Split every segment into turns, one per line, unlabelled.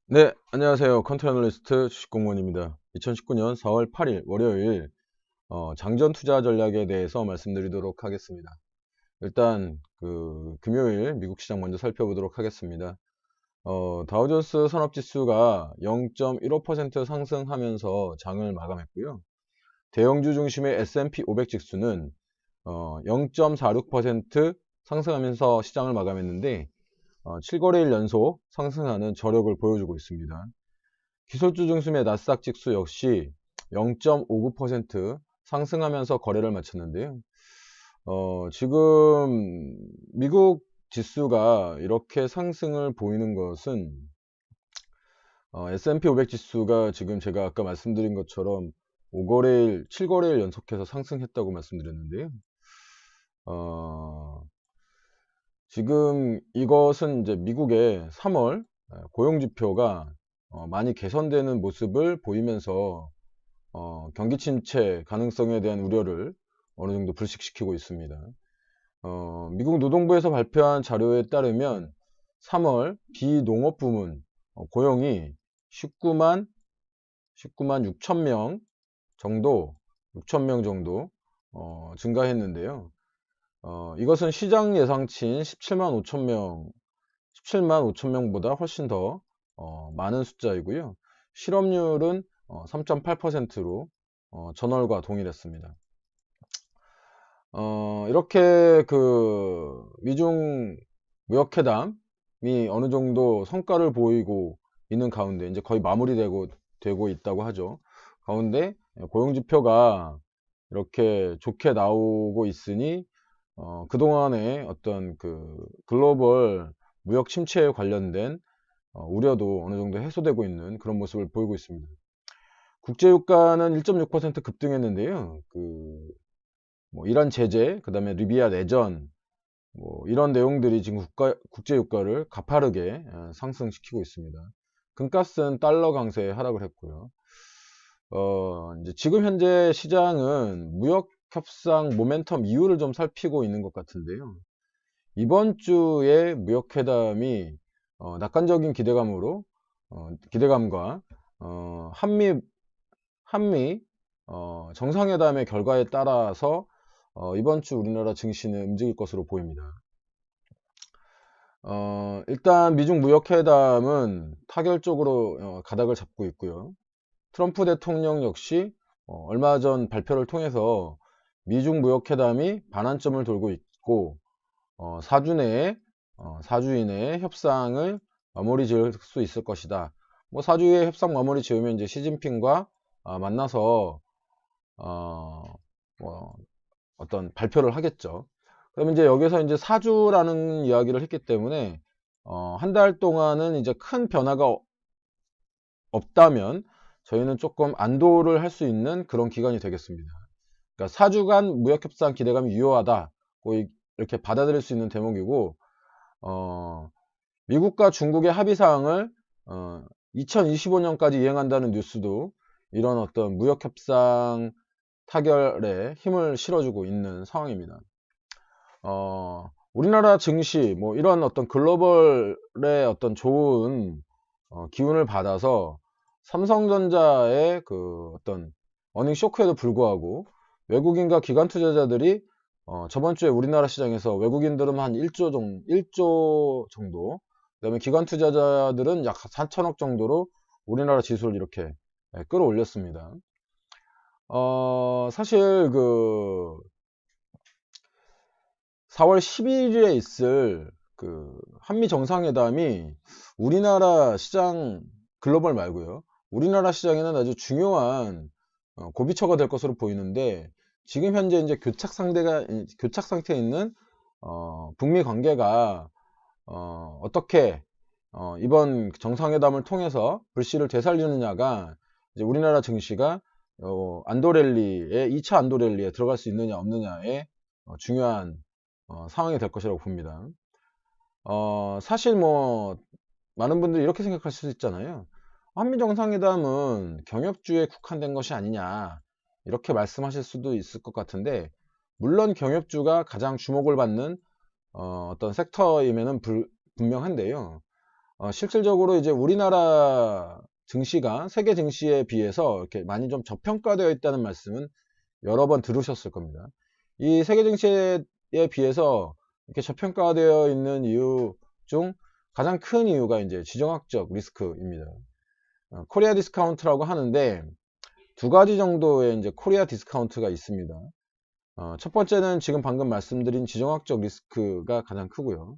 네, 안녕하세요. 컨트 애널리스트 주식공무원입니다. 2019년 4월 8일 월요일 장전 투자 전략에 대해서 말씀드리도록 하겠습니다. 일단 금요일 미국 시장 먼저 살펴보도록 하겠습니다. 다우존스 산업지수가 0.15% 상승하면서 장을 마감했고요. 대형주 중심의 S&P 500 지수는 0.46% 상승하면서 시장을 마감했는데 7거래일 연속 상승하는 저력을 보여주고 있습니다. 기술주 중심의 나스닥 지수 역시 0.59% 상승하면서 거래를 마쳤는데요. 지금 미국 지수가 이렇게 상승을 보이는 것은 S&P 500 지수가 지금 제가 아까 말씀드린 것처럼 7거래일 연속해서 상승했다고 말씀드렸는데요. 지금 이것은 이제 미국의 3월 고용지표가 많이 개선되는 모습을 보이면서 경기 침체 가능성에 대한 우려를 어느 정도 불식시키고 있습니다. 미국 노동부에서 발표한 자료에 따르면 3월 비농업 부문 고용이 19만 6천 명 정도 증가했는데요. 이것은 시장 예상치인 17만 5천 명보다 훨씬 더 많은 숫자이고요. 실업률은 3.8%로 전월과 동일했습니다. 이렇게 미중 무역회담이 어느 정도 성과를 보이고 있는 가운데 이제 거의 되고 있다고 하죠. 가운데 고용지표가 이렇게 좋게 나오고 있으니 그동안의 어떤 글로벌 무역 침체에 관련된 우려도 어느 정도 해소되고 있는 그런 모습을 보이고 있습니다. 국제유가는 1.6% 급등했는데요. 이란 제재, 그 다음에 리비아 내전, 이런 내용들이 지금 국제유가를 가파르게 상승시키고 있습니다. 금값은 달러 강세에 하락을 했고요. 이제 지금 현재 시장은 무역 협상 모멘텀 이유를 좀 살피고 있는 것 같은데요. 이번 주에 무역회담이 낙관적인 기대감과 한미 정상회담의 결과에 따라서 이번 주 우리나라 증시는 움직일 것으로 보입니다. 일단 미중 무역회담은 타결적으로 가닥을 잡고 있고요. 트럼프 대통령 역시 얼마 전 발표를 통해서 미중 무역회담이 반환점을 돌고 있고 4주 이내에 협상을 마무리 지을 수 있을 것이다. 4주에 협상 마무리 지으면 이제 시진핑과 만나서 어떤 발표를 하겠죠. 그럼 이제 여기서 이제 4주라는 이야기를 했기 때문에 한 달 동안은 이제 큰 변화가 없다면 저희는 조금 안도를 할 수 있는 그런 기간이 되겠습니다. 그러니까 4주간 무역협상 기대감이 유효하다. 이렇게 받아들일 수 있는 대목이고, 미국과 중국의 합의사항을 2025년까지 이행한다는 뉴스도 이런 어떤 무역협상 타결에 힘을 실어주고 있는 상황입니다. 우리나라 증시, 이런 어떤 글로벌의 어떤 좋은 기운을 받아서 삼성전자의 어떤 어닝 쇼크에도 불구하고 외국인과 기관 투자자들이 저번 주에 우리나라 시장에서 외국인들은 한 1조 정도, 그 다음에 기관 투자자들은 약 4천억 정도로 우리나라 지수를 이렇게 끌어올렸습니다. 사실 4월 11일에 있을 한미 정상회담이 우리나라 시장 글로벌 말고요. 우리나라 시장에는 아주 중요한 고비처가 될 것으로 보이는데 지금 현재 이제 교착 상태에 있는 북미 관계가 어떻게 이번 정상회담을 통해서 불씨를 되살리느냐가 이제 우리나라 증시가 2차 안도랠리에 들어갈 수 있느냐 없느냐의 중요한 상황이 될 것이라고 봅니다. 사실 많은 분들이 이렇게 생각할 수 있잖아요. 한미 정상회담은 경협주에 국한된 것이 아니냐 이렇게 말씀하실 수도 있을 것 같은데 물론 경협주가 가장 주목을 받는 어떤 섹터임에는 분명한데요. 실질적으로 이제 우리나라 증시가 세계 증시에 비해서 이렇게 많이 좀 저평가되어 있다는 말씀은 여러 번 들으셨을 겁니다. 이 세계 증시에 비해서 이렇게 저평가되어 있는 이유 중 가장 큰 이유가 이제 지정학적 리스크입니다. 코리아 디스카운트라고 하는데 두 가지 정도의 이제 코리아 디스카운트가 있습니다. 첫 번째는 지금 방금 말씀드린 지정학적 리스크가 가장 크고요.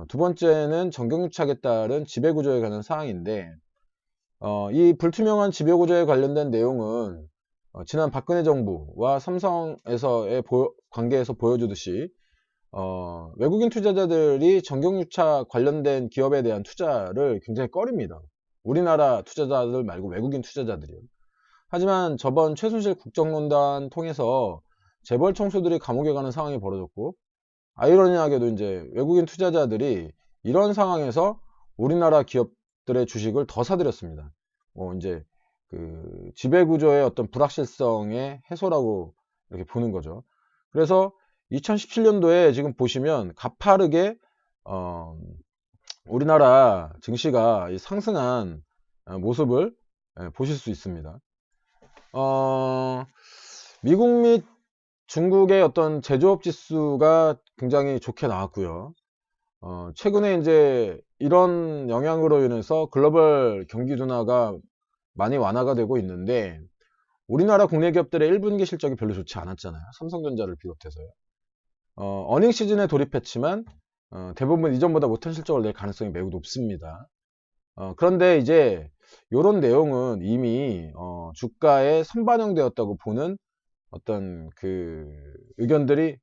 두 번째는 정경유착에 따른 지배구조에 관한 사항인데, 이 불투명한 지배구조에 관련된 내용은 지난 박근혜 정부와 삼성에서의 관계에서 보여주듯이 외국인 투자자들이 정경유착 관련된 기업에 대한 투자를 굉장히 꺼립니다. 우리나라 투자자들 말고 외국인 투자자들이요. 하지만 저번 최순실 국정농단 통해서 재벌 총수들이 감옥에 가는 상황이 벌어졌고, 아이러니하게도 이제 외국인 투자자들이 이런 상황에서 우리나라 기업들의 주식을 더 사들였습니다. 이제 그 지배구조의 어떤 불확실성의 해소라고 이렇게 보는 거죠. 그래서 2017년도에 지금 보시면 가파르게 우리나라 증시가 상승한 모습을 보실 수 있습니다. 미국 및 중국의 어떤 제조업 지수가 굉장히 좋게 나왔고요. 최근에 이제 이런 영향으로 인해서 글로벌 경기 둔화가 많이 완화가 되고 있는데, 우리나라 국내 기업들의 1분기 실적이 별로 좋지 않았잖아요. 삼성전자를 비롯해서요. 어닝 시즌에 돌입했지만 대부분 이전보다 못한 실적을 낼 가능성이 매우 높습니다. 그런데 이제 이런 내용은 이미 주가에 선반영되었다고 보는 어떤 그 의견들이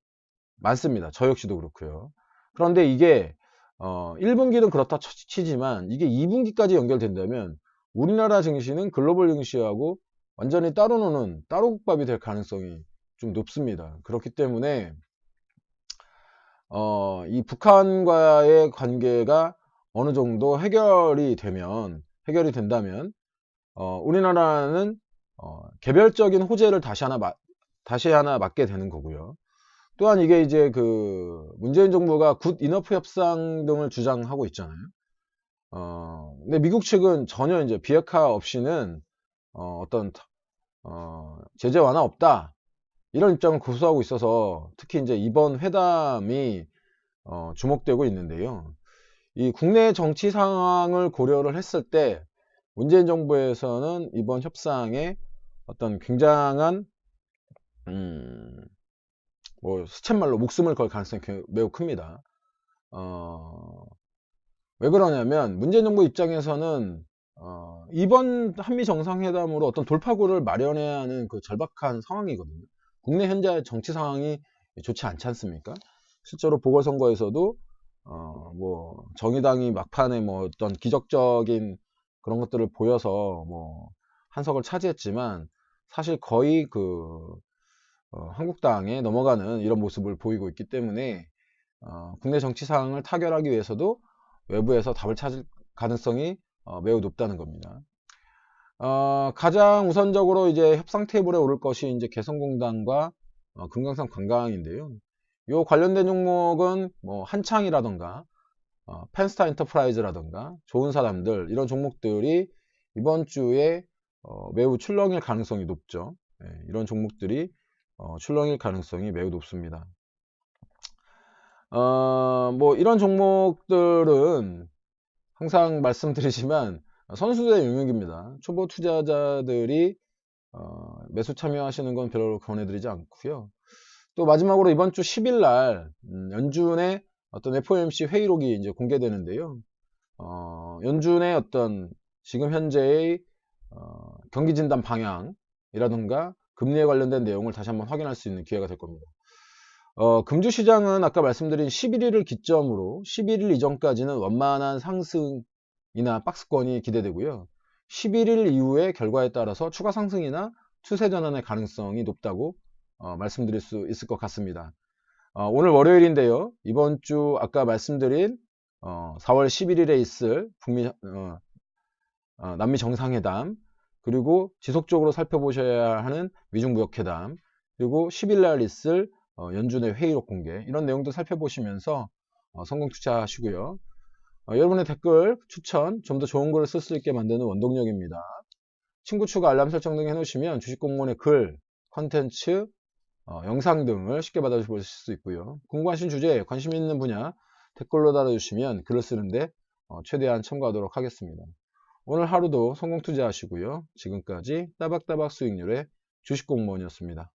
많습니다. 저 역시도 그렇고요. 그런데 이게 1분기는 그렇다 치지만 이게 2분기까지 연결된다면 우리나라 증시는 글로벌 증시하고 완전히 따로 노는 따로국밥이 될 가능성이 좀 높습니다. 그렇기 때문에 이 북한과의 관계가 어느 정도 해결이 된다면 우리나라는 개별적인 호재를 다시 하나 맞게 되는 거고요. 또한 이게 이제 그 문재인 정부가 굿 이너프 협상 등을 주장하고 있잖아요. 근데 미국 측은 전혀 이제 비핵화 없이는 어떤 제재 완화 없다, 이런 입장을 고수하고 있어서 특히 이제 이번 회담이 주목되고 있는데요. 이 국내 정치 상황을 고려를 했을 때 문재인 정부에서는 이번 협상에 어떤 굉장한 스쳇말로 목숨을 걸 가능성이 매우 큽니다. 왜 그러냐면 문재인 정부 입장에서는 이번 한미 정상회담으로 어떤 돌파구를 마련해야 하는 그 절박한 상황이거든요. 국내 현재 정치 상황이 좋지 않지 않습니까? 실제로 보궐선거에서도 뭐 정의당이 막판에 뭐 어떤 기적적인 그런 것들을 보여서 뭐 한석을 차지했지만 사실 거의 그 한국당에 넘어가는 이런 모습을 보이고 있기 때문에 국내 정치 상황을 타결하기 위해서도 외부에서 답을 찾을 가능성이 매우 높다는 겁니다. 가장 우선적으로 이제 협상 테이블에 오를 것이 이제 개성공단과 금강산 관광인데요. 요 관련된 종목은 뭐 한창이라던가 펜스타 엔터프라이즈라던가 좋은 사람들, 이런 종목들이 이번 주에 매우 출렁일 가능성이 높죠. 이런 종목들이 출렁일 가능성이 매우 높습니다. 뭐 이런 종목들은 항상 말씀드리지만 선수들의 영역입니다. 초보 투자자들이 매수 참여하시는 건 별로 권해드리지 않고요. 또 마지막으로 이번 주 10일 날 연준의 어떤 FOMC 회의록이 이제 공개되는데요. 연준의 어떤 지금 현재의 경기 진단 방향이라든가 금리에 관련된 내용을 다시 한번 확인할 수 있는 기회가 될 겁니다. 금주 시장은 아까 말씀드린 11일을 기점으로 11일 이전까지는 원만한 상승이나 박스권이 기대되고요. 11일 이후의 결과에 따라서 추가 상승이나 추세 전환의 가능성이 높다고 말씀드릴 수 있을 것 같습니다. 오늘 월요일인데요. 이번 주 아까 말씀드린 4월 11일에 있을 남미 정상회담, 그리고 지속적으로 살펴보셔야 하는 미중무역회담, 그리고 10일 날 있을 연준의 회의록 공개, 이런 내용도 살펴보시면서 성공 투자하시고요. 여러분의 댓글, 추천, 좀 더 좋은 글을 쓸 수 있게 만드는 원동력입니다. 친구 추가, 알람 설정 등 해놓으시면 주식공무원의 글, 컨텐츠, 영상 등을 쉽게 받아보실 수 있고요. 궁금하신 주제, 관심 있는 분야 댓글로 달아주시면 글을 쓰는데 최대한 첨가하도록 하겠습니다. 오늘 하루도 성공 투자하시고요. 지금까지 따박따박 수익률의 주식공무원이었습니다.